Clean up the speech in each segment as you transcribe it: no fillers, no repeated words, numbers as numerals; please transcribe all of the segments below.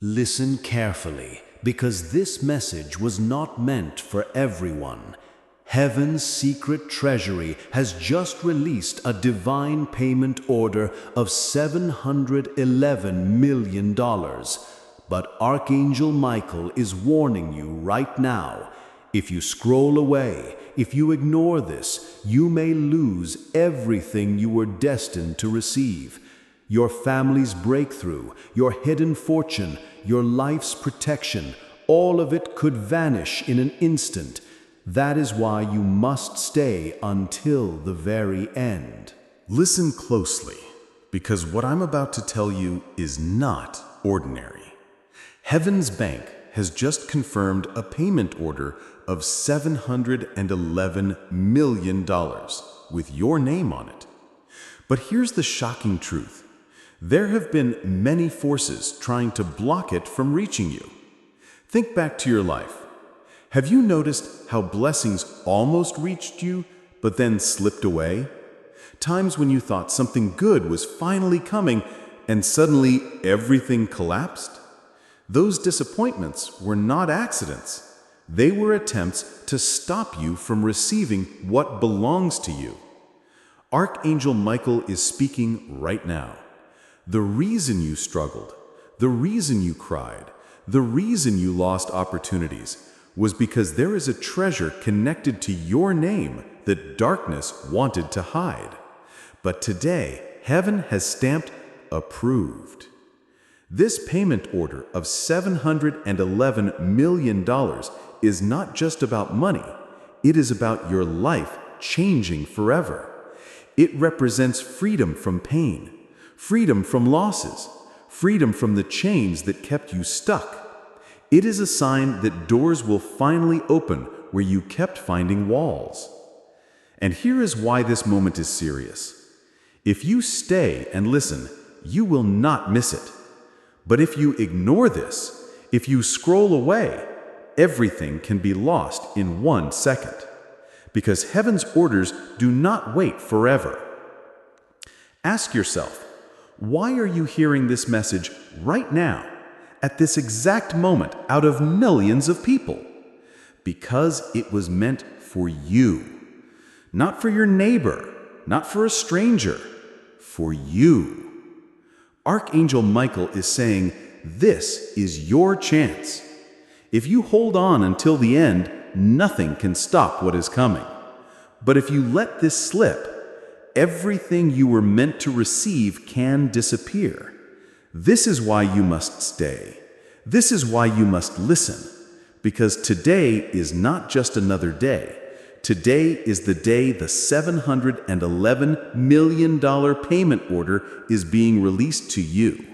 Listen carefully, because this message was not meant for everyone. Heaven's secret treasury has just released a divine payment order of $711 million. But Archangel Michael is warning you right now. If you scroll away, if you ignore this, you may lose everything you were destined to receive. Your family's breakthrough, your hidden fortune, your life's protection, all of it could vanish in an instant. That is why you must stay until the very end. Listen closely, because what I'm about to tell you is not ordinary. Heaven's Bank has just confirmed a payment order of $711 million with your name on it. But here's the shocking truth. There have been many forces trying to block it from reaching you. Think back to your life. Have you noticed how blessings almost reached you, but then slipped away? Times when you thought something good was finally coming, and suddenly everything collapsed? Those disappointments were not accidents. They were attempts to stop you from receiving what belongs to you. Archangel Michael is speaking right now. The reason you struggled, the reason you cried, the reason you lost opportunities was because there is a treasure connected to your name that darkness wanted to hide. But today, heaven has stamped approved. This payment order of $711 million is not just about money. It is about your life changing forever. It represents freedom from pain, freedom from losses, freedom from the chains that kept you stuck. It is a sign that doors will finally open where you kept finding walls. And here is why this moment is serious. If you stay and listen, you will not miss it. But if you ignore this, if you scroll away, everything can be lost in 1 second. Because heaven's orders do not wait forever. Ask yourself, why are you hearing this message right now, at this exact moment, out of millions of people? Because it was meant for you. Not for your neighbor, not for a stranger, for you. Archangel Michael is saying, this is your chance. If you hold on until the end, nothing can stop what is coming. But if you let this slip, everything you were meant to receive can disappear. This is why you must stay. This is why you must listen. Because today is not just another day. Today is the day the $711 million payment order is being released to you.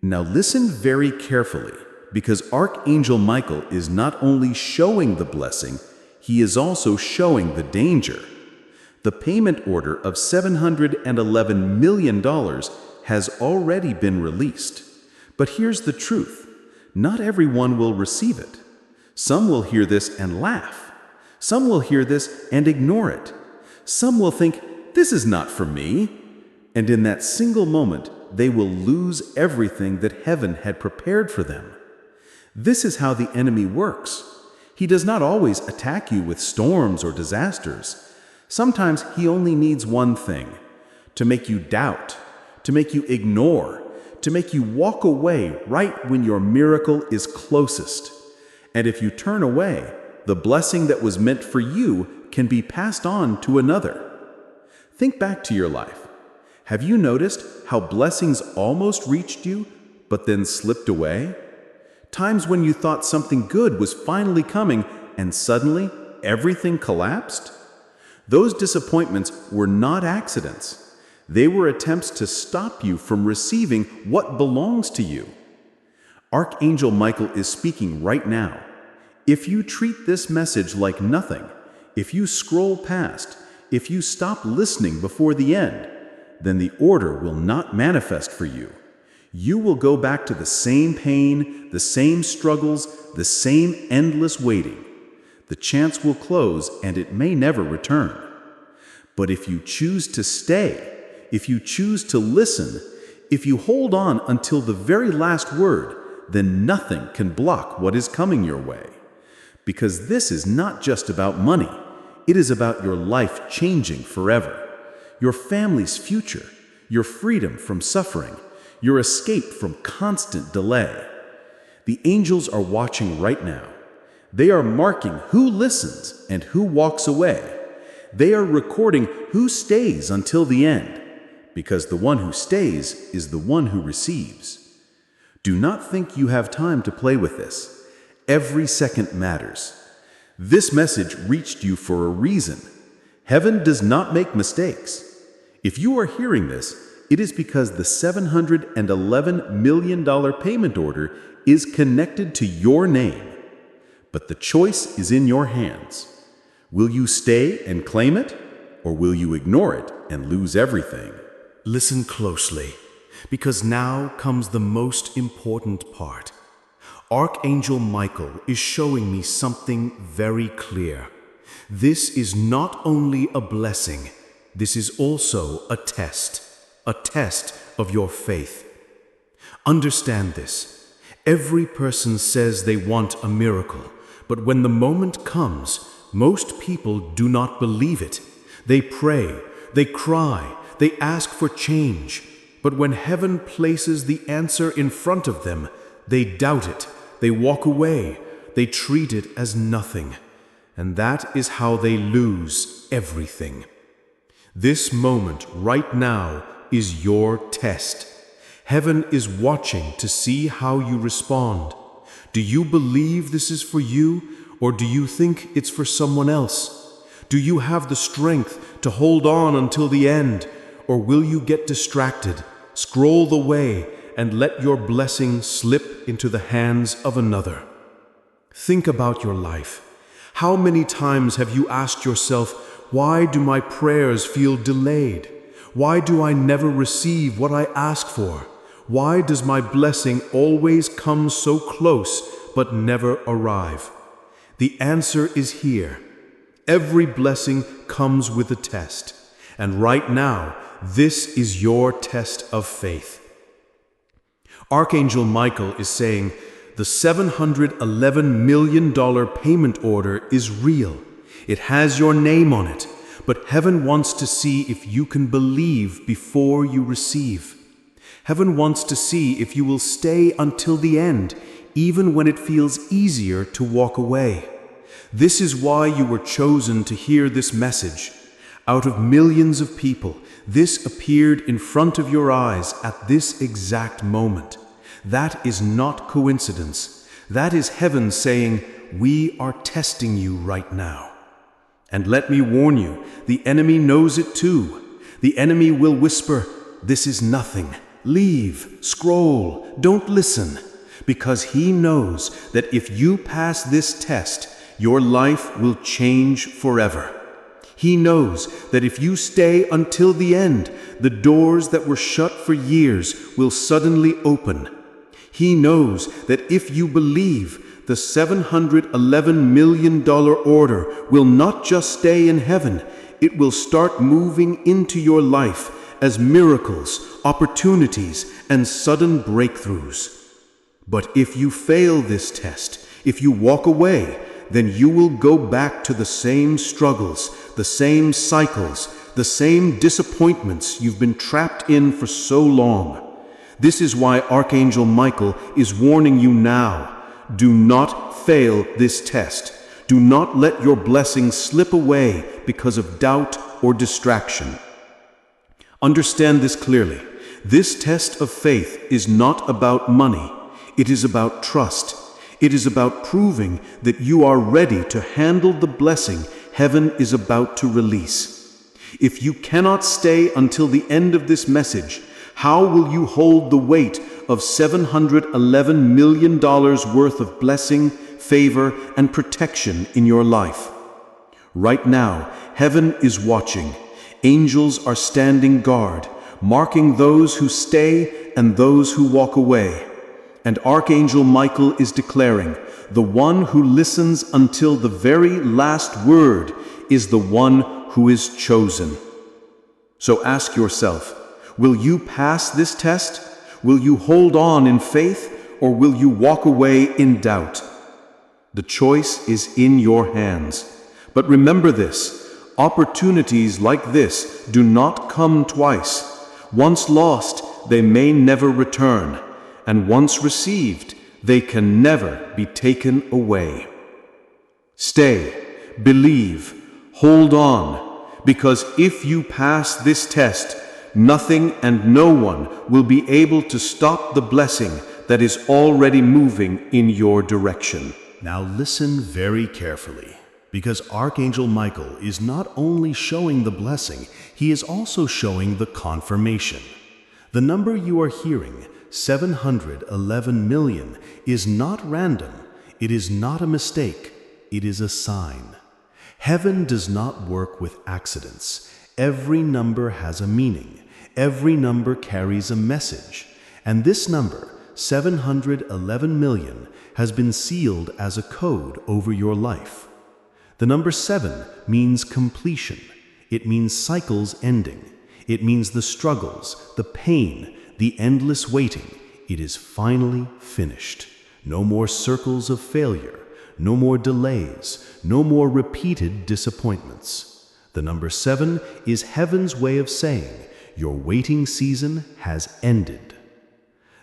Now listen very carefully, because Archangel Michael is not only showing the blessing, he is also showing the danger. The payment order of $711 million has already been released. But here's the truth. Not everyone will receive it. Some will hear this and laugh. Some will hear this and ignore it. Some will think, this is not for me. And in that single moment, they will lose everything that heaven had prepared for them. This is how the enemy works. He does not always attack you with storms or disasters. Sometimes he only needs one thing: to make you doubt, to make you ignore, to make you walk away right when your miracle is closest. And if you turn away, the blessing that was meant for you can be passed on to another. Think back to your life. Have you noticed how blessings almost reached you, but then slipped away? Times when you thought something good was finally coming, and suddenly everything collapsed? Those disappointments were not accidents. They were attempts to stop you from receiving what belongs to you. Archangel Michael is speaking right now. If you treat this message like nothing, if you scroll past, if you stop listening before the end, then the order will not manifest for you. You will go back to the same pain, the same struggles, the same endless waiting. The chance will close and it may never return. But if you choose to stay, if you choose to listen, if you hold on until the very last word, then nothing can block what is coming your way. Because this is not just about money. It is about your life changing forever, your family's future, your freedom from suffering, your escape from constant delay. The angels are watching right now. They are marking who listens and who walks away. They are recording who stays until the end, because the one who stays is the one who receives. Do not think you have time to play with this. Every second matters. This message reached you for a reason. Heaven does not make mistakes. If you are hearing this, it is because the $711 million payment order is connected to your name. But the choice is in your hands. Will you stay and claim it, or will you ignore it and lose everything? Listen closely, because now comes the most important part. Archangel Michael is showing me something very clear. This is not only a blessing, this is also a test of your faith. Understand this. Every person says they want a miracle, but when the moment comes, most people do not believe it. They pray, they cry, they ask for change. But when heaven places the answer in front of them, they doubt it, they walk away, they treat it as nothing. And that is how they lose everything. This moment right now is your test. Heaven is watching to see how you respond. Do you believe this is for you, or do you think it's for someone else? Do you have the strength to hold on until the end, or will you get distracted, scroll the way, and let your blessing slip into the hands of another? Think about your life. How many times have you asked yourself, why do my prayers feel delayed? Why do I never receive what I ask for? Why does my blessing always come so close but never arrive? The answer is here. Every blessing comes with a test. And right now, this is your test of faith. Archangel Michael is saying, the $711 million payment order is real. It has your name on it, but heaven wants to see if you can believe before you receive. Heaven wants to see if you will stay until the end, even when it feels easier to walk away. This is why you were chosen to hear this message. Out of millions of people, this appeared in front of your eyes at this exact moment. That is not coincidence. That is heaven saying, we are testing you right now. And let me warn you, the enemy knows it too. The enemy will whisper, this is nothing. Leave, scroll, don't listen. Because he knows that if you pass this test, your life will change forever. He knows that if you stay until the end, the doors that were shut for years will suddenly open. He knows that if you believe, the $711 million order will not just stay in heaven, it will start moving into your life as miracles, opportunities, and sudden breakthroughs. But if you fail this test, if you walk away, then you will go back to the same struggles, the same cycles, the same disappointments you've been trapped in for so long. This is why Archangel Michael is warning you now. Do not fail this test. Do not let your blessing slip away because of doubt or distraction. Understand this clearly. This test of faith is not about money. It is about trust. It is about proving that you are ready to handle the blessing heaven is about to release. If you cannot stay until the end of this message, how will you hold the weight of $711 million worth of blessing, favor, and protection in your life? Right now, heaven is watching. Angels are standing guard, marking those who stay and those who walk away. And Archangel Michael is declaring, the one who listens until the very last word is the one who is chosen. So ask yourself, will you pass this test? Will you hold on in faith, or will you walk away in doubt? The choice is in your hands. But remember this, opportunities like this do not come twice. Once lost, they may never return, and once received, they can never be taken away. Stay, believe, hold on, because if you pass this test, nothing and no one will be able to stop the blessing that is already moving in your direction. Now listen very carefully, because Archangel Michael is not only showing the blessing, he is also showing the confirmation. The number you are hearing, 711 million, is not random. It is not a mistake. It is a sign. Heaven does not work with accidents. Every number has a meaning. Every number carries a message. And this number, 711 million, has been sealed as a code over your life. The number 7 means completion. It means cycles ending. It means the struggles, the pain, the endless waiting. It is finally finished. No more circles of failure. No more delays. No more repeated disappointments. The number 7 is heaven's way of saying, your waiting season has ended.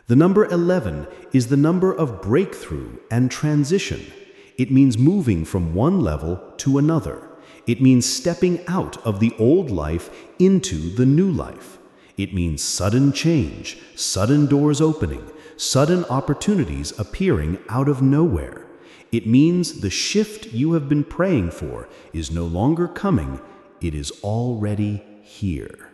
The number 11 is the number of breakthrough and transition. It means moving from one level to another. It means stepping out of the old life into the new life. It means sudden change, sudden doors opening, sudden opportunities appearing out of nowhere. It means the shift you have been praying for is no longer coming, it is already here.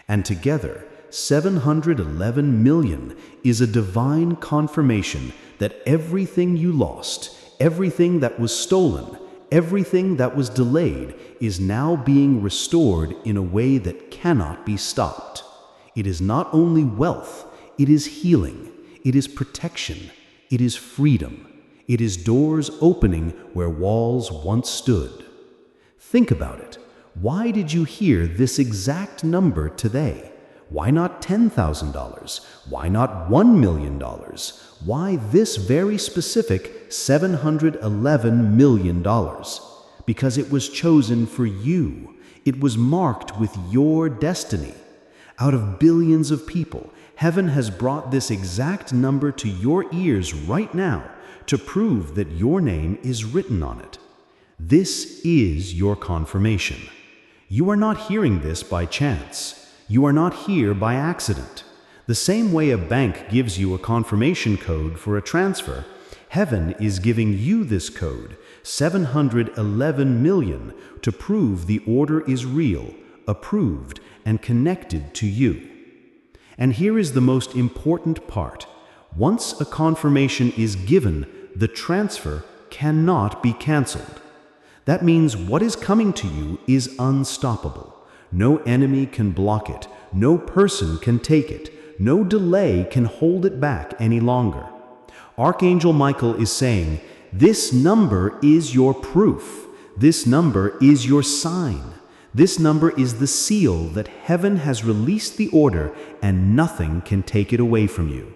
And together, 711 million is a divine confirmation that everything you lost, everything that was stolen, everything that was delayed is now being restored in a way that cannot be stopped. It is not only wealth, it is healing, it is protection, it is freedom, it is doors opening where walls once stood. Think about it. Why did you hear this exact number today? Why not $10,000? Why not $1 million? Why this very specific $711 million? Because it was chosen for you. It was marked with your destiny. Out of billions of people, heaven has brought this exact number to your ears right now to prove that your name is written on it. This is your confirmation. You are not hearing this by chance. You are not here by accident. The same way a bank gives you a confirmation code for a transfer, heaven is giving you this code, 711 million, to prove the order is real, approved, and connected to you. And here is the most important part. Once a confirmation is given, the transfer cannot be canceled. That means what is coming to you is unstoppable. No enemy can block it. No person can take it. No delay can hold it back any longer. Archangel Michael is saying, this number is your proof. This number is your sign. This number is the seal that heaven has released the order and nothing can take it away from you.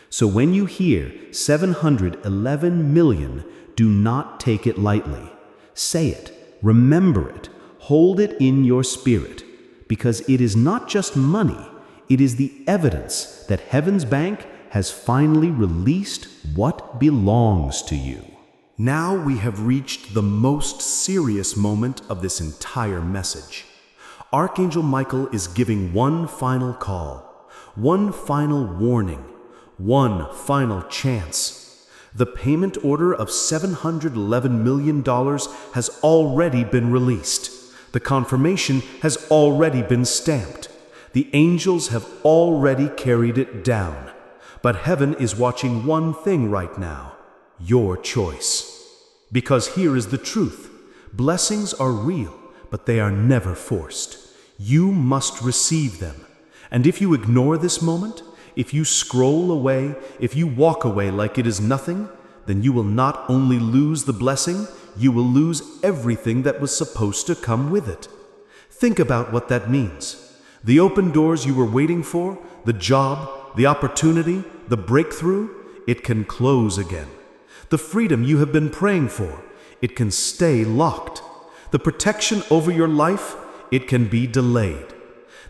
So when you hear 711 million, do not take it lightly. Say it, remember it, hold it in your spirit, because it is not just money, it is the evidence that Heaven's Bank has finally released what belongs to you. Now we have reached the most serious moment of this entire message. Archangel Michael is giving one final call, one final warning, one final chance. The payment order of $711 million has already been released. The confirmation has already been stamped. The angels have already carried it down. But heaven is watching one thing right now, your choice. Because here is the truth. Blessings are real, but they are never forced. You must receive them. And if you ignore this moment, if you scroll away, if you walk away like it is nothing, then you will not only lose the blessing, you will lose everything that was supposed to come with it. Think about what that means. The open doors you were waiting for, the job, the opportunity, the breakthrough, it can close again. The freedom you have been praying for, it can stay locked. The protection over your life, it can be delayed.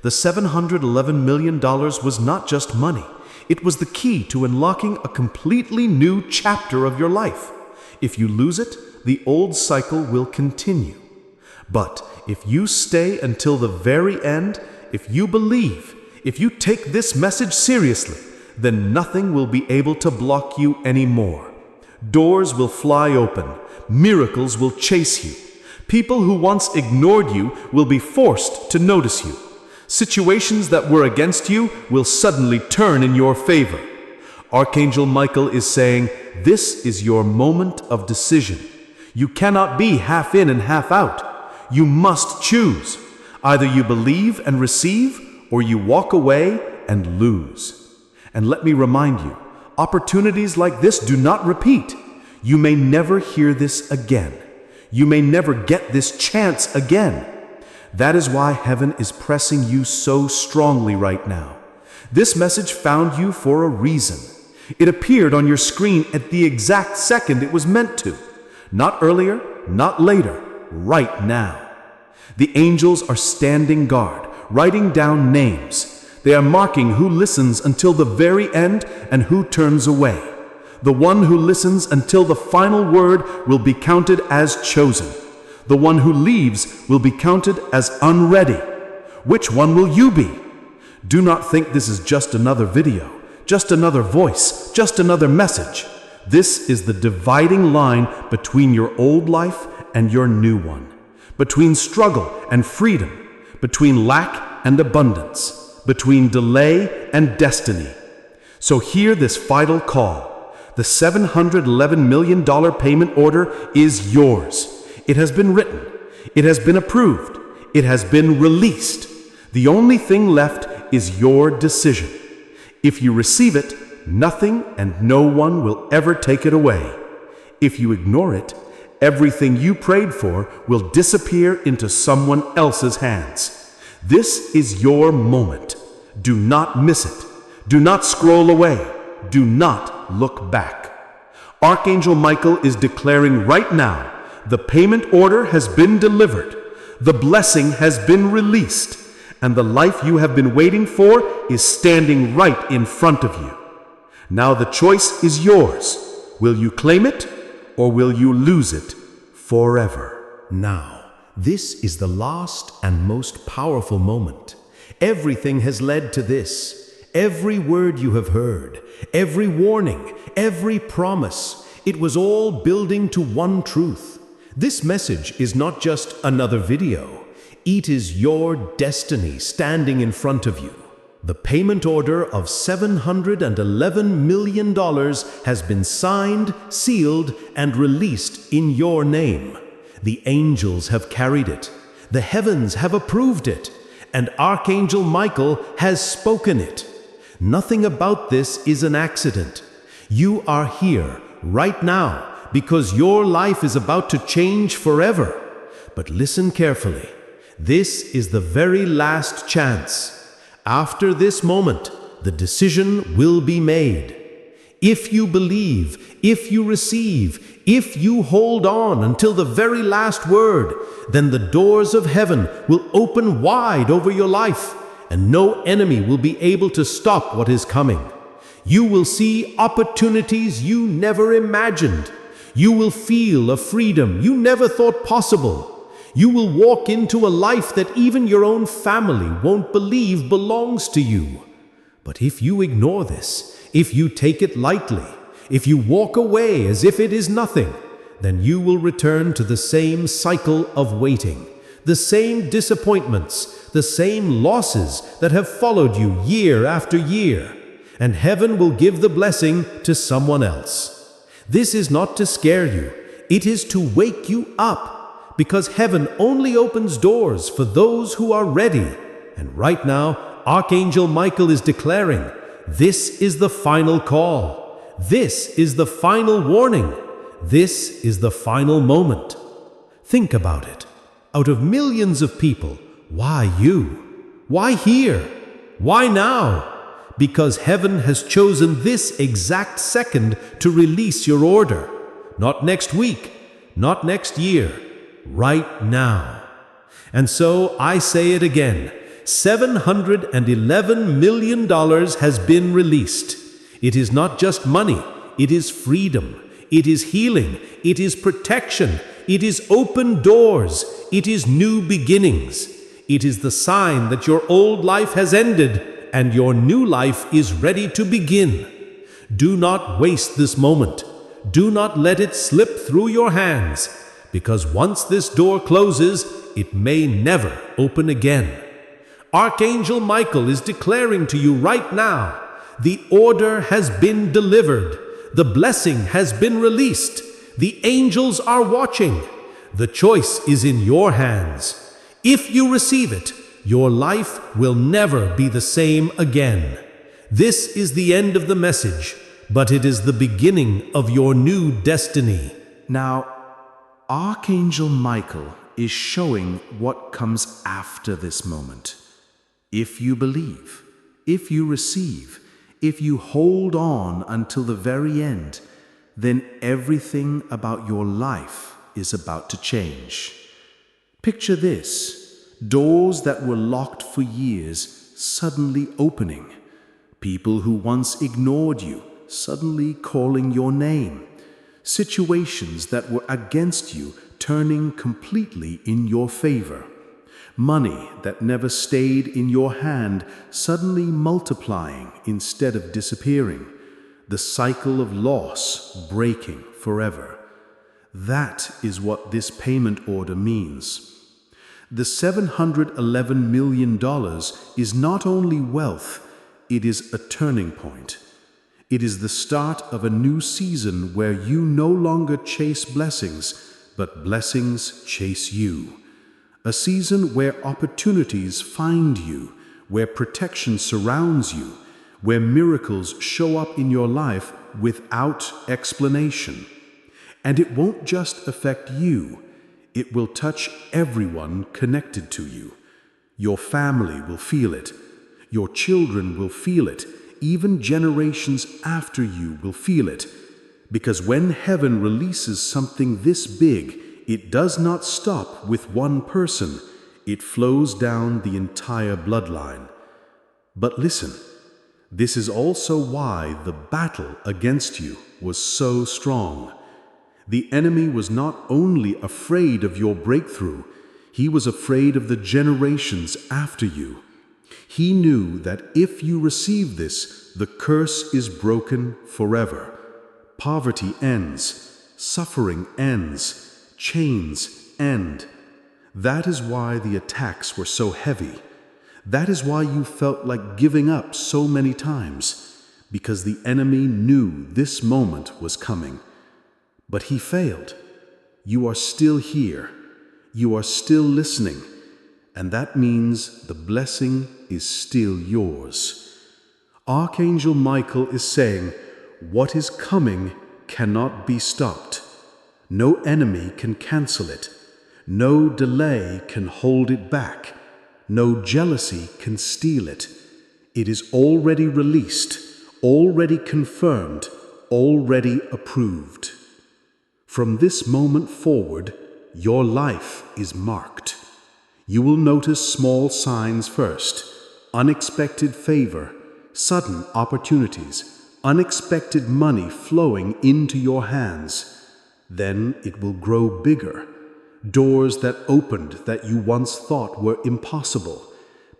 The $711 million was not just money. It was the key to unlocking a completely new chapter of your life. If you lose it, the old cycle will continue. But if you stay until the very end, if you believe, if you take this message seriously, then nothing will be able to block you anymore. Doors will fly open. Miracles will chase you. People who once ignored you will be forced to notice you. Situations that were against you will suddenly turn in your favor. Archangel Michael is saying, this is your moment of decision. You cannot be half in and half out. You must choose. Either you believe and receive, or you walk away and lose. And let me remind you, opportunities like this do not repeat. You may never hear this again. You may never get this chance again. That is why heaven is pressing you so strongly right now. This message found you for a reason. It appeared on your screen at the exact second it was meant to. Not earlier, not later, right now. The angels are standing guard, writing down names. They are marking who listens until the very end and who turns away. The one who listens until the final word will be counted as chosen. The one who leaves will be counted as unready. Which one will you be? Do not think this is just another video, just another voice, just another message. This is the dividing line between your old life and your new one, between struggle and freedom, between lack and abundance, between delay and destiny. So hear this vital call. The $711 million payment order is yours. It has been written. It has been approved. It has been released. The only thing left is your decision. If you receive it, nothing and no one will ever take it away. If you ignore it, everything you prayed for will disappear into someone else's hands. This is your moment. Do not miss it. Do not scroll away. Do not look back. Archangel Michael is declaring right now, the payment order has been delivered, the blessing has been released, and the life you have been waiting for is standing right in front of you. Now the choice is yours. Will you claim it, or will you lose it forever? Now, this is the last and most powerful moment. Everything has led to this. Every word you have heard, every warning, every promise, it was all building to one truth. This message is not just another video. It is your destiny standing in front of you. The payment order of $711 million has been signed, sealed, and released in your name. The angels have carried it. The heavens have approved it. And Archangel Michael has spoken it. Nothing about this is an accident. You are here right now because your life is about to change forever. But listen carefully. This is the very last chance. After this moment, the decision will be made. If you believe, if you receive, if you hold on until the very last word, then the doors of heaven will open wide over your life, and no enemy will be able to stop what is coming. You will see opportunities you never imagined. You will feel a freedom you never thought possible. You will walk into a life that even your own family won't believe belongs to you. But if you ignore this, if you take it lightly, if you walk away as if it is nothing, then you will return to the same cycle of waiting, the same disappointments, the same losses that have followed you year after year, and heaven will give the blessing to someone else. This is not to scare you, it is to wake you up, because heaven only opens doors for those who are ready. And right now, Archangel Michael is declaring, this is the final call. This is the final warning. This is the final moment. Think about it. Out of millions of people, why you? Why here? Why now? because heaven has chosen this exact second to release your order. Not next week, not next year, right now. And so I say it again, $711 million has been released. It is not just money, it is freedom, it is healing, it is protection, it is open doors, it is new beginnings. It is the sign that your old life has ended and your new life is ready to begin. Do not waste this moment. Do not let it slip through your hands, because once this door closes, it may never open again. Archangel Michael is declaring to you right now, the order has been delivered. The blessing has been released. The angels are watching. The choice is in your hands. If you receive it, your life will never be the same again. This is the end of the message, but it is the beginning of your new destiny. Now, Archangel Michael is showing what comes after this moment. If you believe, if you receive, if you hold on until the very end, then everything about your life is about to change. Picture this, doors that were locked for years suddenly opening. People who once ignored you suddenly calling your name. Situations that were against you turning completely in your favor. Money that never stayed in your hand suddenly multiplying instead of disappearing. The cycle of loss breaking forever. That is what this payment order means. The $711 million is not only wealth, it is a turning point. It is the start of a new season where you no longer chase blessings, but blessings chase you. A season where opportunities find you, where protection surrounds you, where miracles show up in your life without explanation. And it won't just affect you. It will touch everyone connected to you. Your family will feel it. Your children will feel it. Even generations after you will feel it. Because when heaven releases something this big, it does not stop with one person. It flows down the entire bloodline. But listen, this is also why the battle against you was so strong. The enemy was not only afraid of your breakthrough, he was afraid of the generations after you. He knew that if you receive this, the curse is broken forever. Poverty ends, suffering ends, chains end. That is why the attacks were so heavy. That is why you felt like giving up so many times, because the enemy knew this moment was coming. But he failed. You are still here. You are still listening. And that means the blessing is still yours. Archangel Michael is saying, what is coming cannot be stopped. No enemy can cancel it. No delay can hold it back. No jealousy can steal it. It is already released, already confirmed, already approved. From this moment forward, your life is marked. You will notice small signs first: unexpected favor, sudden opportunities, unexpected money flowing into your hands. Then it will grow bigger. Doors that opened that you once thought were impossible.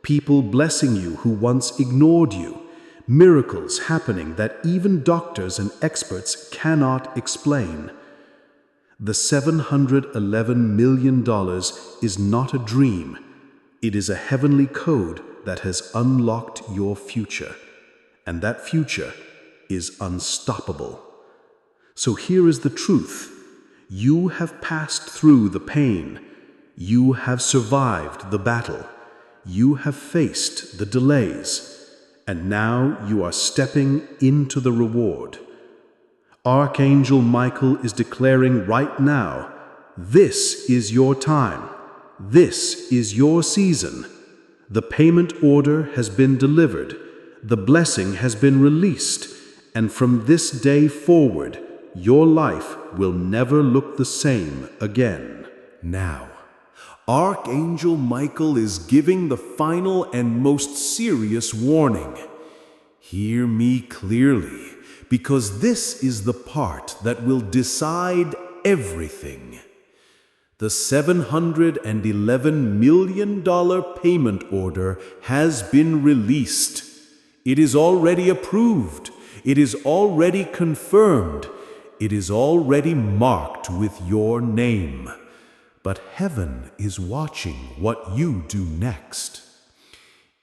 People blessing you who once ignored you. Miracles happening that even doctors and experts cannot explain. The $711 million is not a dream. It is a heavenly code that has unlocked your future. And that future is unstoppable. So here is the truth. You have passed through the pain. You have survived the battle. You have faced the delays. And now you are stepping into the reward. Archangel Michael is declaring right now, this is your time. This is your season. The payment order has been delivered. the blessing has been released, and from this day forward, your life will never look the same again. Now, Archangel Michael is giving the final and most serious warning. Hear me clearly, because this is the part that will decide everything. The $711 million payment order has been released. It is already approved. It is already confirmed. It is already marked with your name. But heaven is watching what you do next.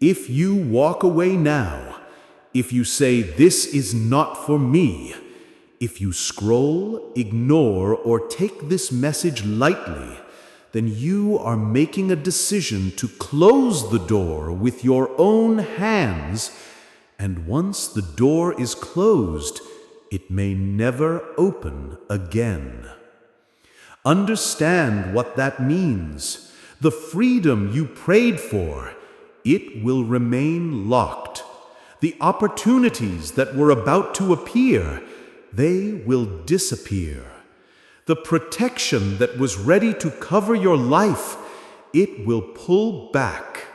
If you walk away now, if you say, "This is not for me," if you scroll, ignore, or take this message lightly, then you are making a decision to close the door with your own hands, and once the door is closed, it may never open again. Understand what that means. The freedom you prayed for, it will remain locked. The opportunities that were about to appear, they will disappear. The protection that was ready to cover your life, it will pull back.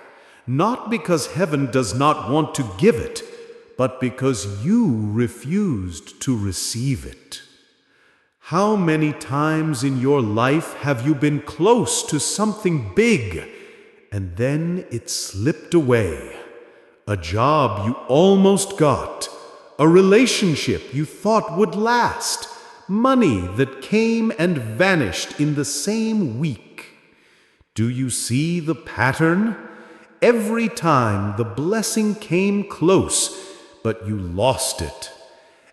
Not because heaven does not want to give it, but because you refused to receive it. How many times in your life have you been close to something big, and then it slipped away? A job you almost got, a relationship you thought would last, money that came and vanished in the same week. Do you see the pattern? Every time the blessing came close, but you lost it.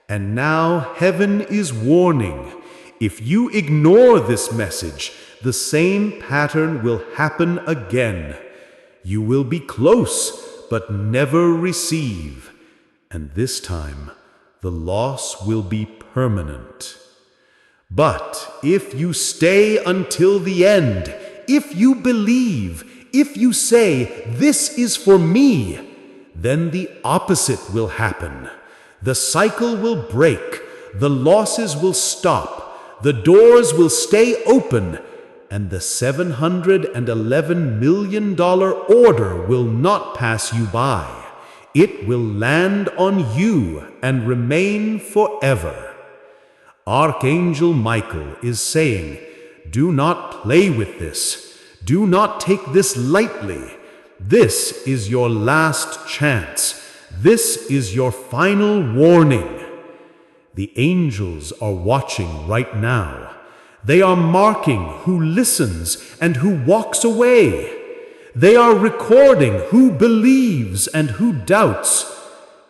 And now heaven is warning. If you ignore this message, the same pattern will happen again. You will be close, but never receive. And this time, the loss will be permanent. But if you stay until the end, if you believe, if you say, "This is for me," then the opposite will happen. The cycle will break, the losses will stop, the doors will stay open, and the $711 million order will not pass you by. It will land on you and remain forever. Archangel Michael is saying, do not play with this. Do not take this lightly. This is your last chance. This is your final warning. The angels are watching right now. They are marking who listens and who walks away. They are recording who believes and who doubts.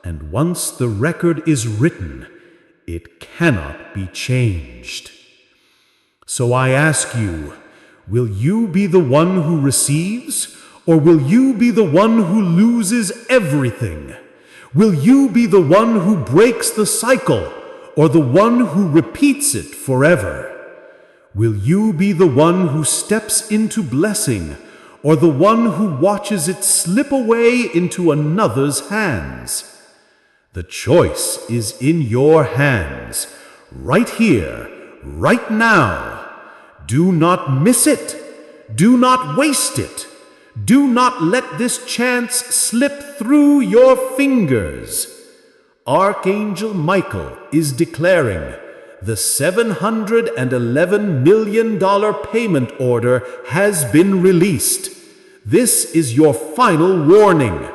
And once the record is written, it cannot be changed. So I ask you, will you be the one who receives, or will you be the one who loses everything? Will you be the one who breaks the cycle, or the one who repeats it forever? Will you be the one who steps into blessing, or the one who watches it slip away into another's hands? The choice is in your hands, right here, right now. Do not miss it. Do not waste it. Do not let this chance slip through your fingers. Archangel Michael is declaring the $711 million payment order has been released. This is your final warning.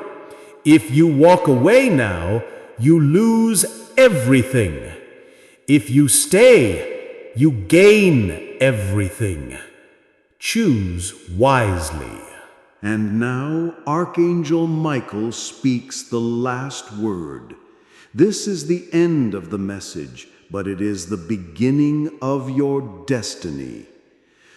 If you walk away now, you lose everything. If you stay, you gain everything. Choose wisely. And now Archangel Michael speaks the last word. This is the end of the message, but it is the beginning of your destiny.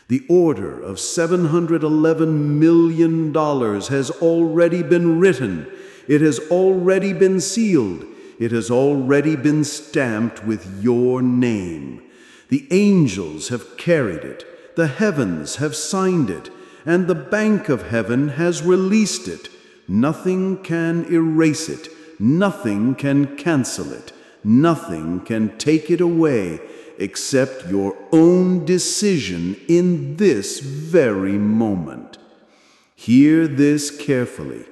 The order of $711 million has already been written. It has already been sealed. It has already been stamped with your name. The angels have carried it. The heavens have signed it. And the bank of heaven has released it. Nothing can erase it. Nothing can cancel it. Nothing can take it away except your own decision in this very moment. Hear this carefully.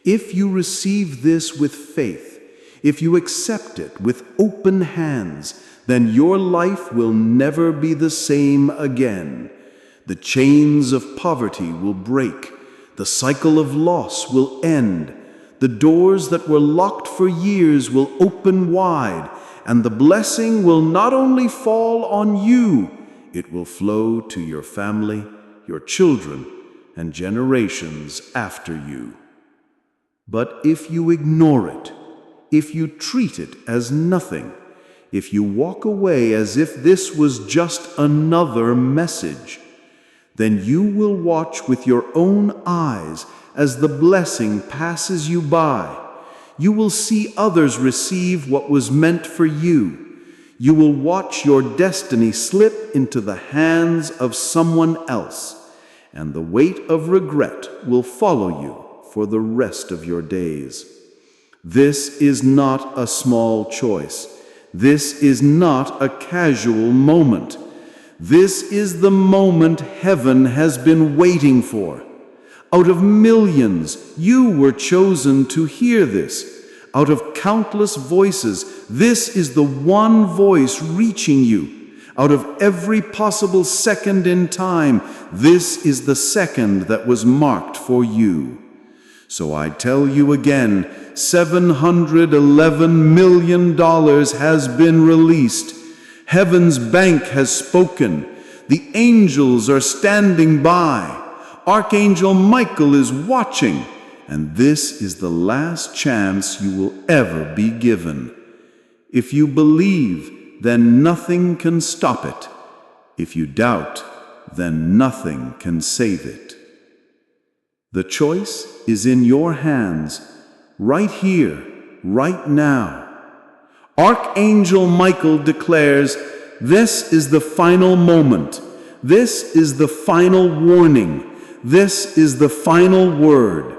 If you receive this with faith, if you accept it with open hands, then your life will never be the same again. The chains of poverty will break. The cycle of loss will end. The doors that were locked for years will open wide, and the blessing will not only fall on you, it will flow to your family, your children, and generations after you. But if you ignore it, if you treat it as nothing, if you walk away as if this was just another message, then you will watch with your own eyes as the blessing passes you by. You will see others receive what was meant for you. You will watch your destiny slip into the hands of someone else, and the weight of regret will follow you for the rest of your days. This is not a small choice. This is not a casual moment. This is the moment heaven has been waiting for. Out of millions, you were chosen to hear this. Out of countless voices, this is the one voice reaching you. Out of every possible second in time, this is the second that was marked for you. So I tell you again, $711 million has been released. Heaven's bank has spoken. The angels are standing by. Archangel Michael is watching. And this is the last chance you will ever be given. If you believe, then nothing can stop it. If you doubt, then nothing can save it. The choice is in your hands, right here, right now. Archangel Michael declares, this is the final moment. This is the final warning. This is the final word.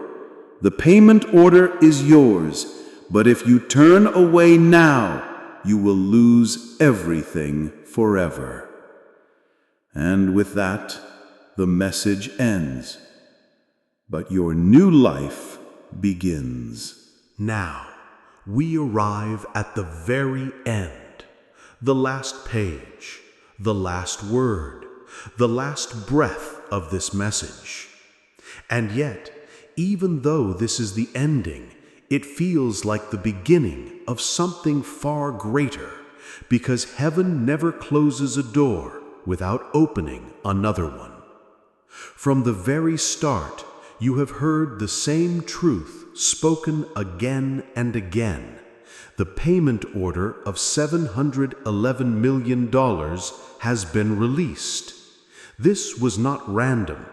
The payment order is yours, but if you turn away now, you will lose everything forever. And with that, the message ends. But your new life begins. Now, we arrive at the very end, the last page, the last word, the last breath of this message. And yet, even though this is the ending, it feels like the beginning of something far greater, because heaven never closes a door without opening another one. From the very start, you have heard the same truth spoken again and again. The payment order of $711 million has been released. This was not random.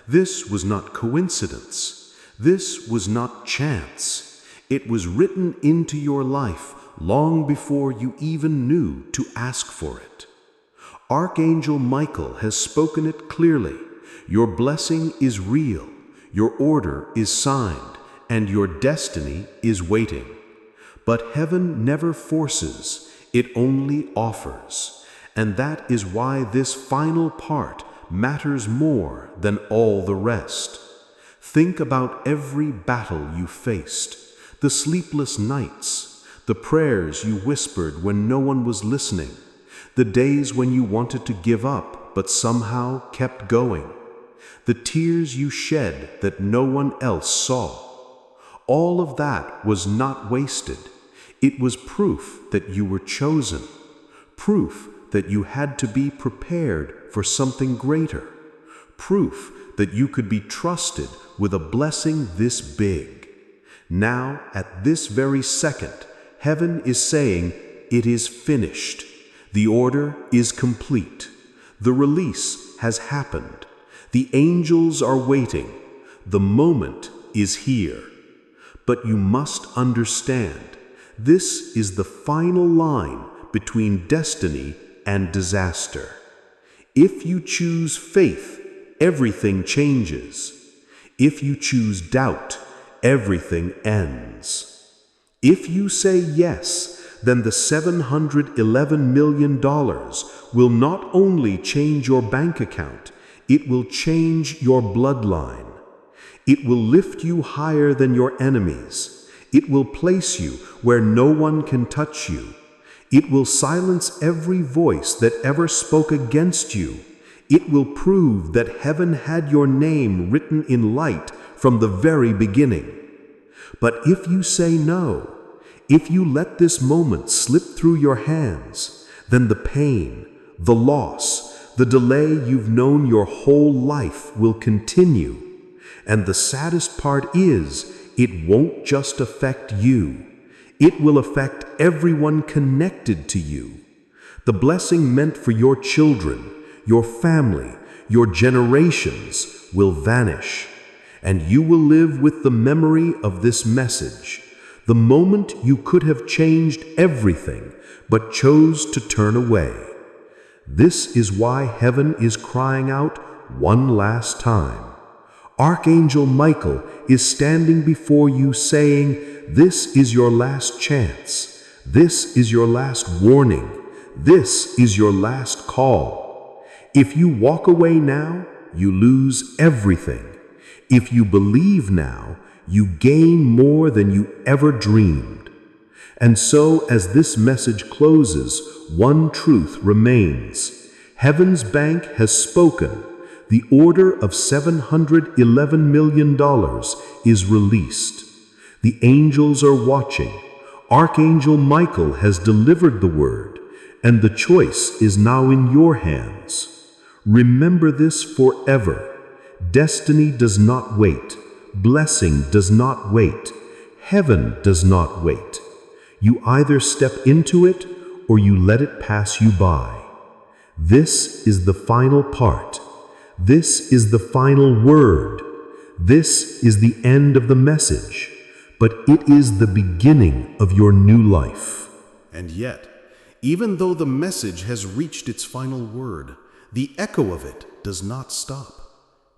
This was not coincidence. This was not chance. It was written into your life long before you even knew to ask for it. Archangel Michael has spoken it clearly. Your blessing is real. Your order is signed, and your destiny is waiting. But heaven never forces, it only offers. And that is why this final part matters more than all the rest. Think about every battle you faced, the sleepless nights, the prayers you whispered when no one was listening, the days when you wanted to give up but somehow kept going, the tears you shed that no one else saw. All of that was not wasted. It was proof that you were chosen, proof that you had to be prepared for something greater, proof that you could be trusted with a blessing this big. Now, at this very second, heaven is saying, it is finished. The order is complete. The release has happened. The angels are waiting. The moment is here. But you must understand, this is the final line between destiny and disaster. If you choose faith, everything changes. If you choose doubt, everything ends. If you say yes, then the $711 million will not only change your bank account, it will change your bloodline. It will lift you higher than your enemies. It will place you where no one can touch you. It will silence every voice that ever spoke against you. It will prove that heaven had your name written in light from the very beginning. But if you say no, if you let this moment slip through your hands, then the pain, the loss, the delay you've known your whole life will continue. And the saddest part is, it won't just affect you. It will affect everyone connected to you. The blessing meant for your children, your family, your generations will vanish. And you will live with the memory of this message. The moment you could have changed everything, but chose to turn away. This is why heaven is crying out one last time. Archangel Michael is standing before you saying, this is your last chance. This is your last warning. This is your last call. If you walk away now, you lose everything. If you believe now, you gain more than you ever dreamed. And so, as this message closes, one truth remains. Heaven's bank has spoken. The order of $711 million is released. The angels are watching. Archangel Michael has delivered the word, and the choice is now in your hands. Remember this forever. Destiny does not wait. Blessing does not wait. Heaven does not wait. You either step into it or you let it pass you by. This is the final part. This is the final word. This is the end of the message. But it is the beginning of your new life. And yet, even though the message has reached its final word, the echo of it does not stop.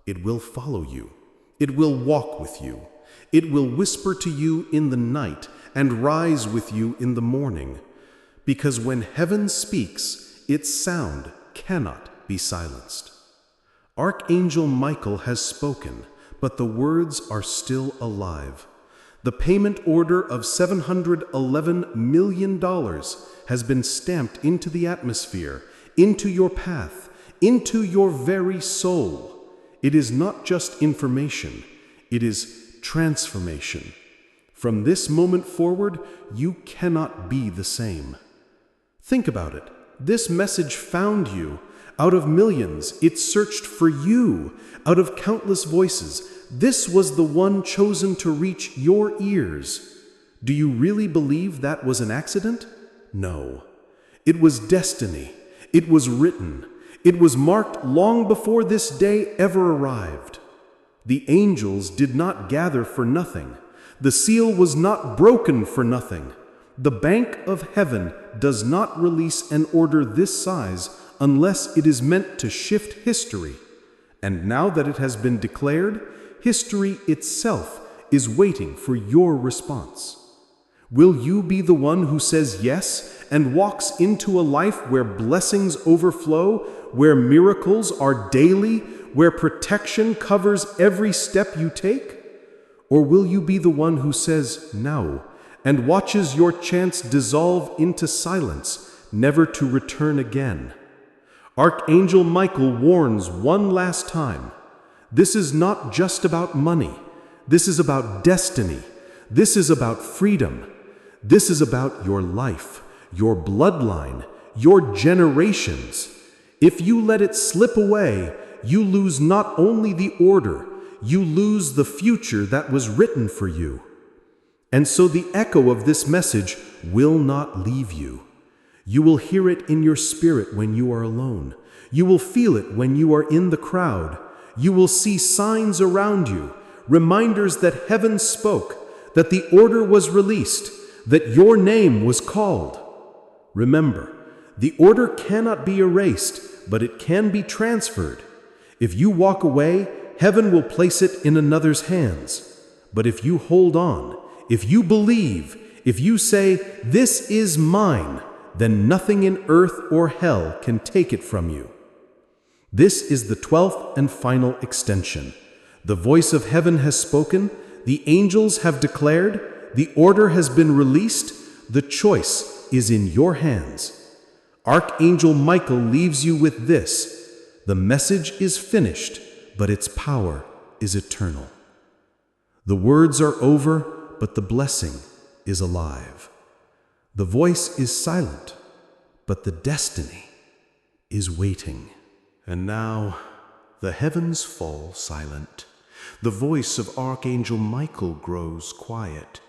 It will follow you. It will walk with you. It will whisper to you in the night and rise with you in the morning. Because when heaven speaks, its sound cannot be silenced. Archangel Michael has spoken, but the words are still alive. The payment order of $711 million has been stamped into the atmosphere, into your path, into your very soul. It is not just information, it is transformation. From this moment forward, you cannot be the same. Think about it. This message found you. Out of millions, it searched for you. Out of countless voices, this was the one chosen to reach your ears. Do you really believe that was an accident? No. It was destiny. It was written. It was marked long before this day ever arrived. The angels did not gather for nothing. The seal was not broken for nothing. The bank of heaven does not release an order this size unless it is meant to shift history. And now that it has been declared, history itself is waiting for your response. Will you be the one who says yes and walks into a life where blessings overflow, where miracles are daily, where protection covers every step you take? Or will you be the one who says no and watches your chance dissolve into silence, never to return again? Archangel Michael warns one last time. This is not just about money. This is about destiny. This is about freedom. This is about your life, your bloodline, your generations. If you let it slip away, you lose not only the order, you lose the future that was written for you. And so the echo of this message will not leave you. You will hear it in your spirit when you are alone. You will feel it when you are in the crowd. You will see signs around you, reminders that heaven spoke, that the order was released, that your name was called. Remember, the order cannot be erased, but it can be transferred. If you walk away, heaven will place it in another's hands. But if you hold on, if you believe, If you say, "This is mine," then nothing in earth or hell can take it from you. This is the 12th and final extension. The voice of heaven has spoken, the angels have declared, the order has been released, the choice is in your hands. Archangel Michael leaves you with this: the message is finished, but its power is eternal. The words are over, but the blessing is alive. The voice is silent, but the destiny is waiting. And now the heavens fall silent. The voice of Archangel Michael grows quiet.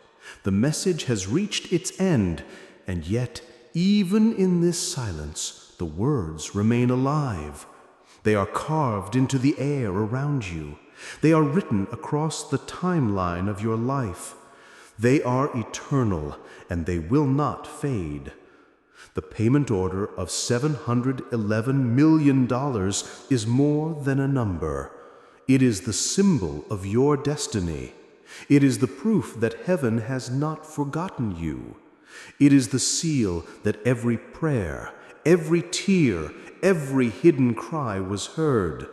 The message has reached its end, and yet, even in this silence, the words remain alive. They are carved into the air around you. They are written across the timeline of your life. They are eternal, and they will not fade. The payment order of $711 million is more than a number. It is the symbol of your destiny. It is the proof that heaven has not forgotten you. It is the seal that every prayer, every tear, every hidden cry was heard.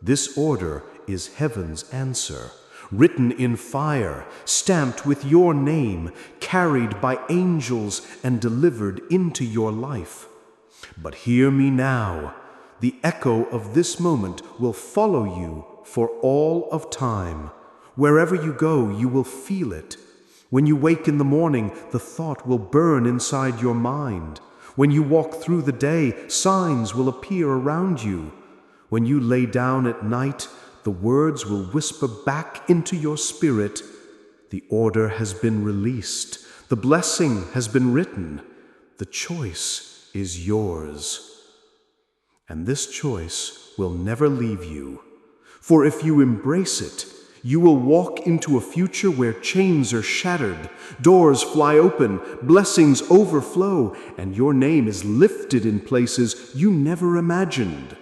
This order is heaven's answer, written in fire, stamped with your name, carried by angels and delivered into your life. But hear me now. The echo of this moment will follow you for all of time. Wherever you go, you will feel it. When you wake in the morning, the thought will burn inside your mind. When you walk through the day, signs will appear around you. When you lay down at night, the words will whisper back into your spirit. The order has been released. The blessing has been written. The choice is yours. And this choice will never leave you. For if you embrace it, you will walk into a future where chains are shattered, doors fly open, blessings overflow, and your name is lifted in places you never imagined.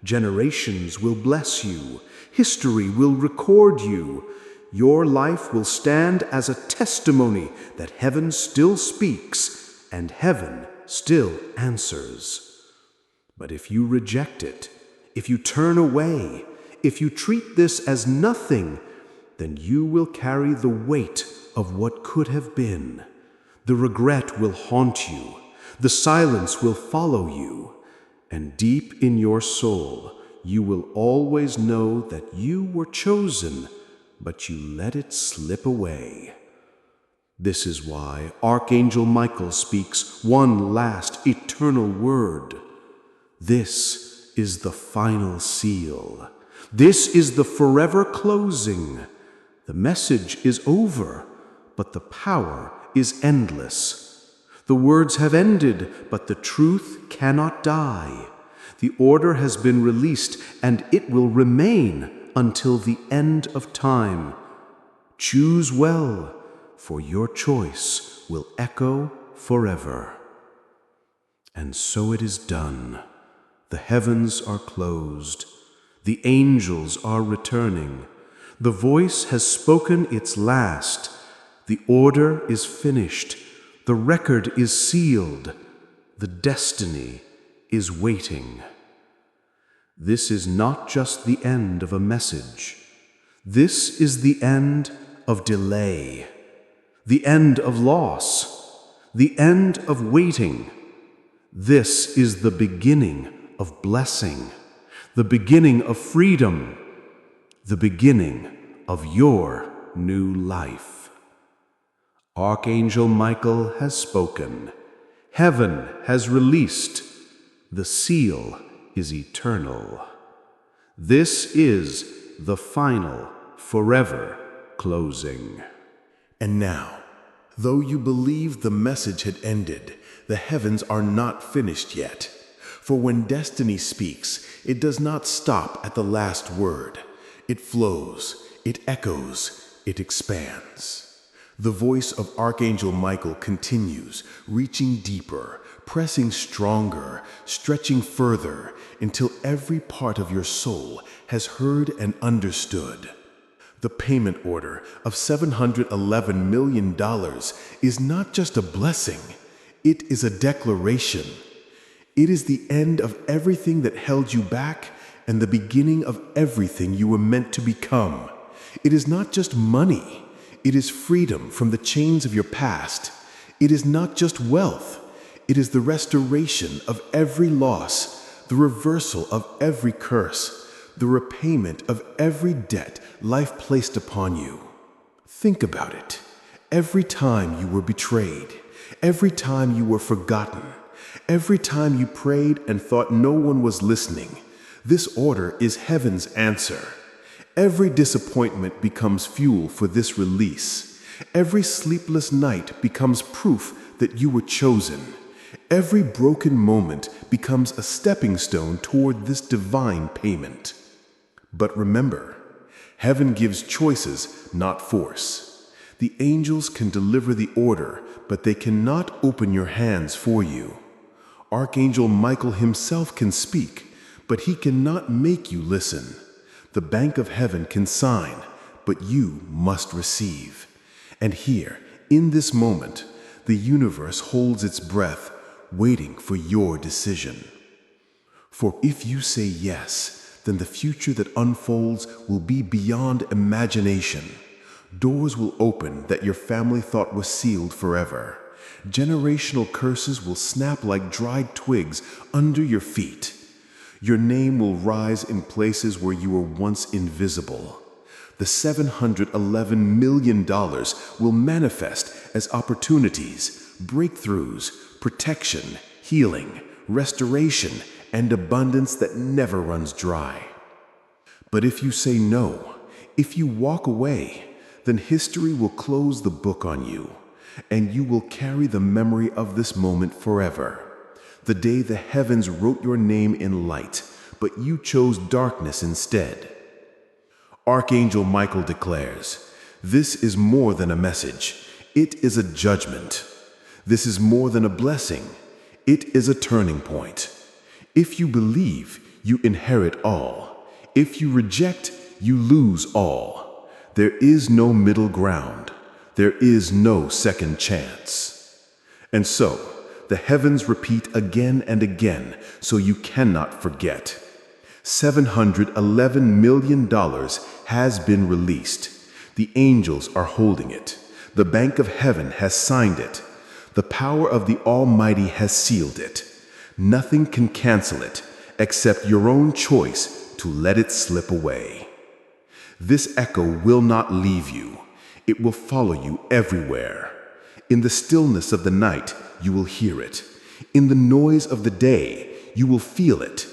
Generations will bless you. History will record you. Your life will stand as a testimony that heaven still speaks and heaven still answers. But if you reject it, if you turn away, if you treat this as nothing, then you will carry the weight of what could have been. The regret will haunt you. The silence will follow you. And deep in your soul, you will always know that you were chosen, but you let it slip away. This is why Archangel Michael speaks one last eternal word. This is the final seal. This is the forever closing. The message is over, but the power is endless. The words have ended, but the truth cannot die. The order has been released, and it will remain until the end of time. Choose well, for your choice will echo forever. And so it is done. The heavens are closed. The angels are returning. The voice has spoken its last. The order is finished. The record is sealed. The destiny is waiting. This is not just the end of a message. This is the end of delay, the end of loss, the end of waiting. This is the beginning of blessing, the beginning of freedom, the beginning of your new life. Archangel Michael has spoken. Heaven has released. The seal is eternal. This is the final, forever closing. And now, though you believe the message had ended, the heavens are not finished yet. For when destiny speaks, it does not stop at the last word. It flows, it echoes, it expands. The voice of Archangel Michael continues, reaching deeper, pressing stronger, stretching further, until every part of your soul has heard and understood. The payment order of $711 million is not just a blessing, it is a declaration. It is the end of everything that held you back and the beginning of everything you were meant to become. It is not just money, it is freedom from the chains of your past. It is not just wealth, it is the restoration of every loss, the reversal of every curse, the repayment of every debt life placed upon you. Think about it. Every time you were betrayed, every time you were forgotten, every time you prayed and thought no one was listening, this order is heaven's answer. Every disappointment becomes fuel for this release. Every sleepless night becomes proof that you were chosen. Every broken moment becomes a stepping stone toward this divine payment. But remember, heaven gives choices, not force. The angels can deliver the order, but they cannot open your hands for you. Archangel Michael himself can speak, but he cannot make you listen. The bank of heaven can sign, but you must receive. And here, in this moment, the universe holds its breath, waiting for your decision. For if you say yes, then the future that unfolds will be beyond imagination. Doors will open that your family thought was sealed forever. Generational curses will snap like dried twigs under your feet. Your name will rise in places where you were once invisible. The $711 million will manifest as opportunities, breakthroughs, protection, healing, restoration, and abundance that never runs dry. But if you say no, if you walk away, then history will close the book on you, and you will carry the memory of this moment forever. The day the heavens wrote your name in light, but you chose darkness instead. Archangel Michael declares, "This is more than a message. It is a judgment. This is more than a blessing. It is a turning point. If you believe, you inherit all. If you reject, you lose all. There is no middle ground. There is no second chance." And so, the heavens repeat again and again, so you cannot forget. $711 million has been released. The angels are holding it. The bank of heaven has signed it. The power of the Almighty has sealed it. Nothing can cancel it except your own choice to let it slip away. This echo will not leave you. It will follow you everywhere. In the stillness of the night, you will hear it. In the noise of the day, you will feel it.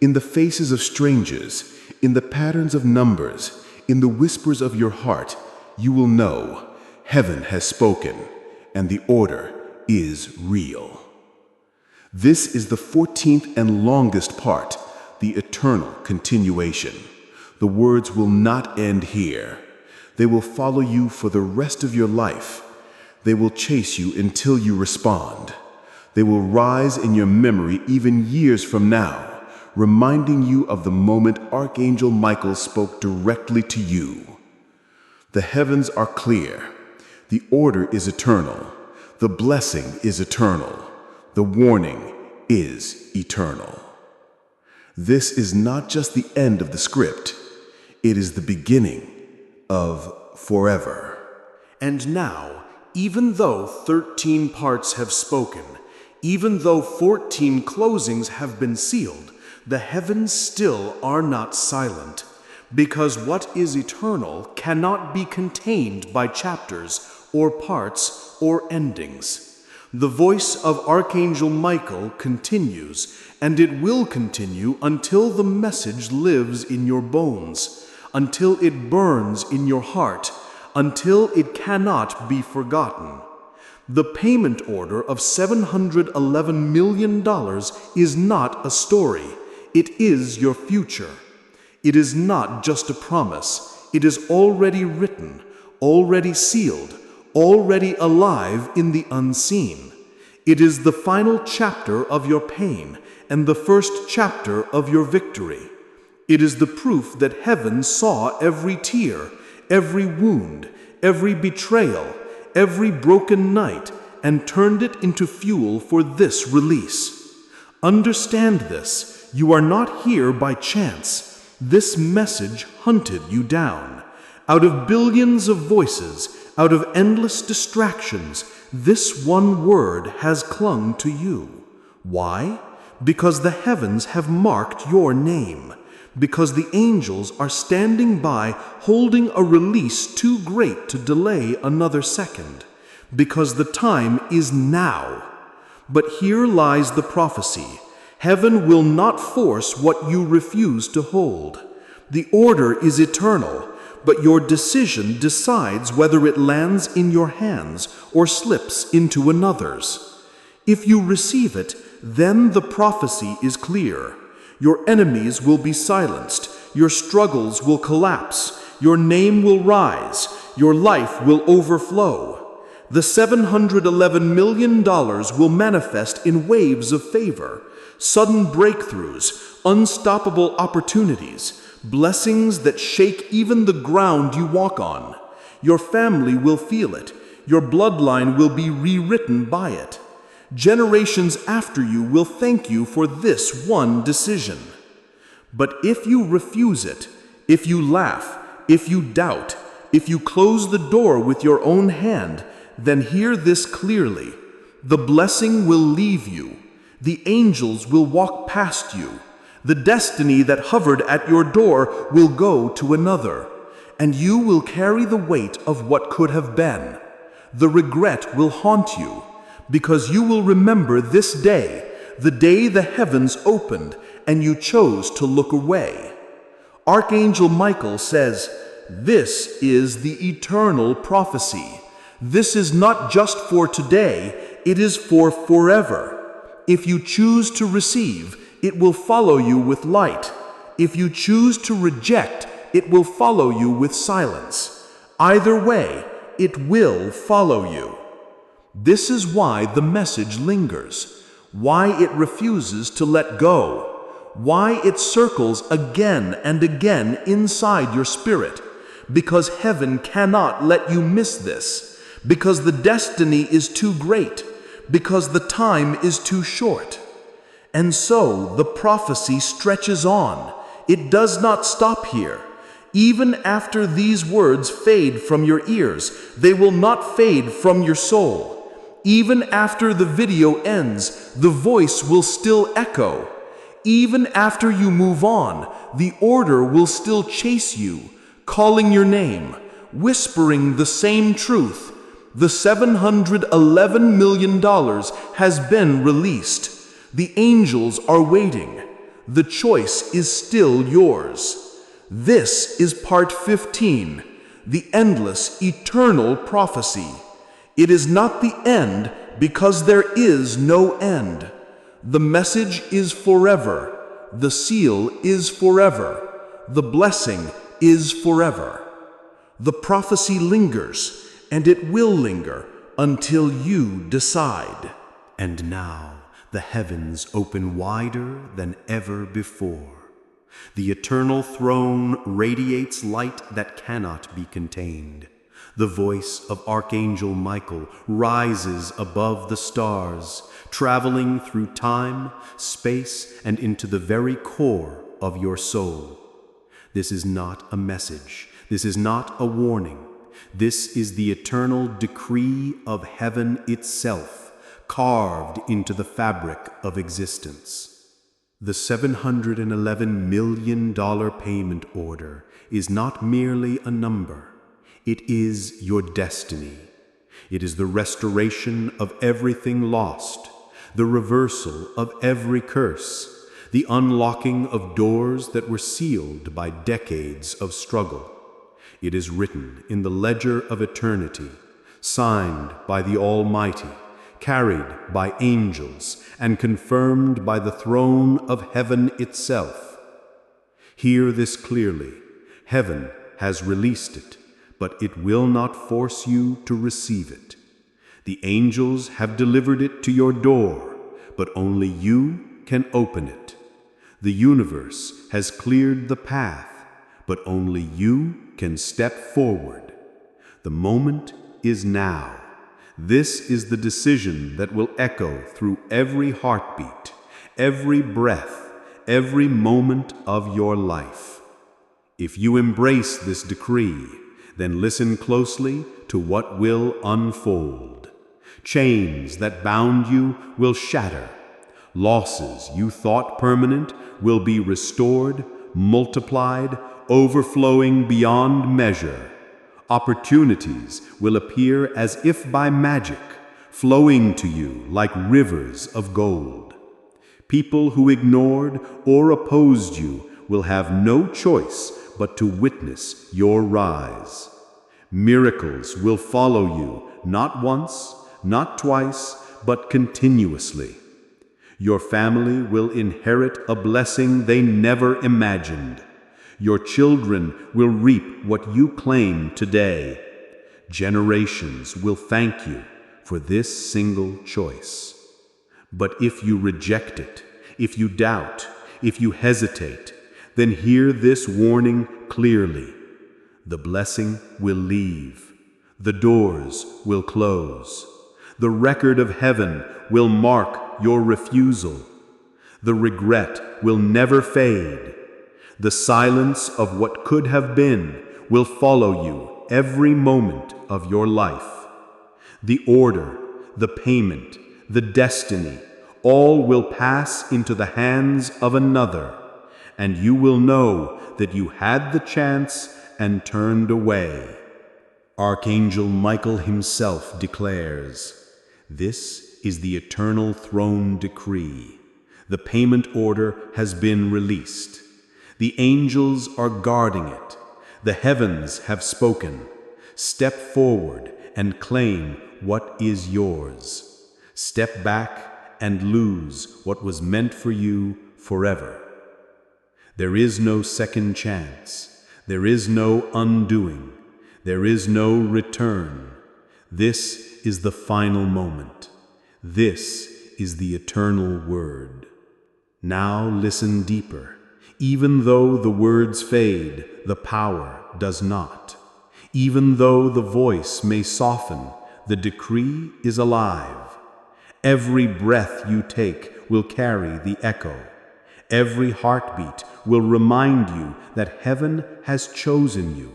In the faces of strangers, in the patterns of numbers, in the whispers of your heart, you will know heaven has spoken and the order is real. This is the 14th and longest part, the eternal continuation. The words will not end here. They will follow you for the rest of your life. They will chase you until you respond. They will rise in your memory even years from now, reminding you of the moment Archangel Michael spoke directly to you. The heavens are clear. The order is eternal. The blessing is eternal. The warning is eternal. This is not just the end of the script. It is the beginning of forever. And now, even though 13 parts have spoken, even though 14 closings have been sealed, the heavens still are not silent, because what is eternal cannot be contained by chapters or parts or endings. The voice of Archangel Michael continues, and it will continue until the message lives in your bones, until it burns in your heart, until it cannot be forgotten. The payment order of $711 million is not a story. It is your future. It is not just a promise. It is already written, already sealed, already alive in the unseen. It is the final chapter of your pain and the first chapter of your victory. It is the proof that heaven saw every tear every wound, every betrayal, every broken night, and turned it into fuel for this release. Understand this. You are not here by chance. This message hunted you down. Out of billions of voices, out of endless distractions, this one word has clung to you. Why? Because the heavens have marked your name. Because the angels are standing by, holding a release too great to delay another second. Because the time is now. But here lies the prophecy. Heaven will not force what you refuse to hold. The order is eternal, but your decision decides whether it lands in your hands or slips into another's. If you receive it, then the prophecy is clear. Your enemies will be silenced, your struggles will collapse, your name will rise, your life will overflow. The $711 million will manifest in waves of favor, sudden breakthroughs, unstoppable opportunities, blessings that shake even the ground you walk on. Your family will feel it. Your bloodline will be rewritten by it. Generations after you will thank you for this one decision. But if you refuse it, if you laugh, if you doubt, if you close the door with your own hand, then hear this clearly. The blessing will leave you. The angels will walk past you. The destiny that hovered at your door will go to another, and you will carry the weight of what could have been. The regret will haunt you, because you will remember this day, the day the heavens opened and you chose to look away. Archangel Michael says, "This is the eternal prophecy. This is not just for today, it is for forever. If you choose to receive, it will follow you with light. If you choose to reject, it will follow you with silence. Either way, it will follow you." This is why the message lingers, why it refuses to let go, why it circles again and again inside your spirit, because heaven cannot let you miss this, because the destiny is too great, because the time is too short. And so the prophecy stretches on. It does not stop here. Even after these words fade from your ears, they will not fade from your soul. Even after the video ends, the voice will still echo. Even after you move on, the order will still chase you, calling your name, whispering the same truth. The $711 million has been released. The angels are waiting. The choice is still yours. This is part 15, the endless, eternal prophecy. It is not the end because there is no end. The message is forever. The seal is forever. The blessing is forever. The prophecy lingers, and it will linger until you decide. And now the heavens open wider than ever before. The eternal throne radiates light that cannot be contained. The voice of Archangel Michael rises above the stars, traveling through time, space, and into the very core of your soul. This is not a message. This is not a warning. This is the eternal decree of heaven itself, carved into the fabric of existence. The $711 million payment order is not merely a number. It is your destiny. It is the restoration of everything lost, the reversal of every curse, the unlocking of doors that were sealed by decades of struggle. It is written in the ledger of eternity, signed by the Almighty, carried by angels, and confirmed by the throne of heaven itself. Hear this clearly. Heaven has released it, but it will not force you to receive it. The angels have delivered it to your door, but only you can open it. The universe has cleared the path, but only you can step forward. The moment is now. This is the decision that will echo through every heartbeat, every breath, every moment of your life. If you embrace this decree, then listen closely to what will unfold. Chains that bound you will shatter. Losses you thought permanent will be restored, multiplied, overflowing beyond measure. Opportunities will appear as if by magic, flowing to you like rivers of gold. People who ignored or opposed you will have no choice but to witness your rise. Miracles will follow you, not once, not twice, but continuously. Your family will inherit a blessing they never imagined. Your children will reap what you claim today. Generations will thank you for this single choice. But if you reject it, if you doubt, if you hesitate, then hear this warning clearly. The blessing will leave. The doors will close. The record of heaven will mark your refusal. The regret will never fade. The silence of what could have been will follow you every moment of your life. The order, the payment, the destiny, all will pass into the hands of another, and you will know that you had the chance and turned away. Archangel Michael himself declares, "This is the eternal throne decree. The payment order has been released. The angels are guarding it. The heavens have spoken. Step forward and claim what is yours. Step back and lose what was meant for you forever." There is no second chance. There is no undoing. There is no return. This is the final moment. This is the eternal word. Now listen deeper. Even though the words fade, the power does not. Even though the voice may soften, the decree is alive. Every breath you take will carry the echo. Every heartbeat will remind you that heaven has chosen you.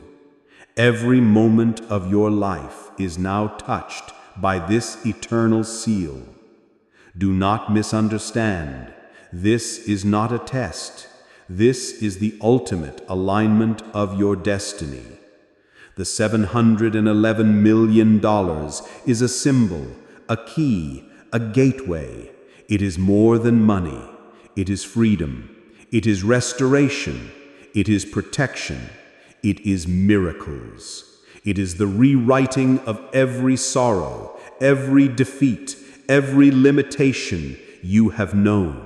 Every moment of your life is now touched by this eternal seal. Do not misunderstand. This is not a test. This is the ultimate alignment of your destiny. The $711 million is a symbol, a key, a gateway. It is more than money. It is freedom. It is restoration. It is protection. It is miracles. It is the rewriting of every sorrow, every defeat, every limitation you have known.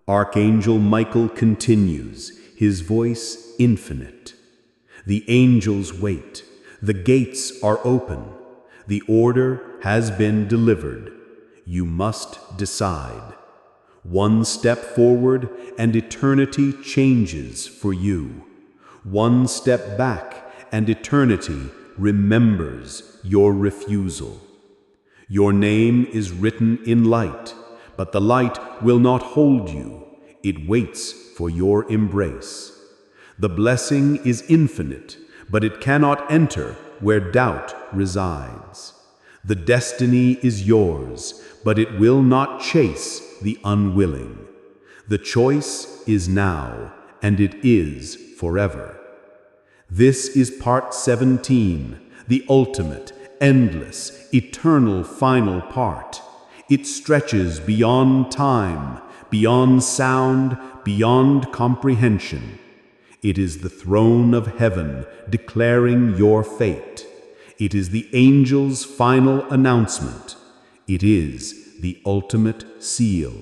Archangel Michael continues, his voice infinite. The angels wait. The gates are open. The order has been delivered. You must decide. One step forward and eternity changes for you. One step back and eternity remembers your refusal. Your name is written in light, but the light will not hold you. It waits for your embrace. The blessing is infinite, but it cannot enter where doubt resides. The destiny is yours, but it will not chase the unwilling. The choice is now, and it is forever. This is part 17, the ultimate, endless, eternal final part. It stretches beyond time, beyond sound, beyond comprehension. It is the throne of heaven declaring your fate. It is the angel's final announcement. It is the ultimate seal.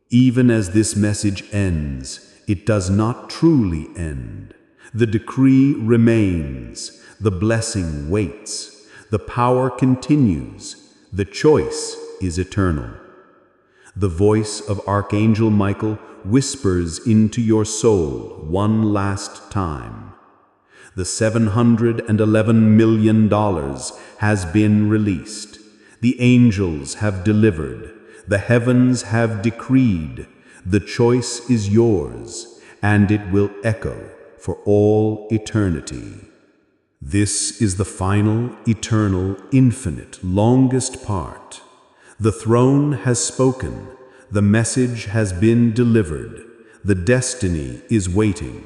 Even as this message ends, it does not truly end. The decree remains. The blessing waits. The power continues. The choice is eternal. The voice of Archangel Michael whispers into your soul one last time. The $711 million has been released. The angels have delivered. The heavens have decreed. The choice is yours, and it will echo for all eternity. This is the final, eternal, infinite, longest part. The throne has spoken. The message has been delivered. The destiny is waiting.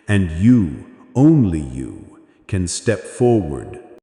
And you, only you, can step forward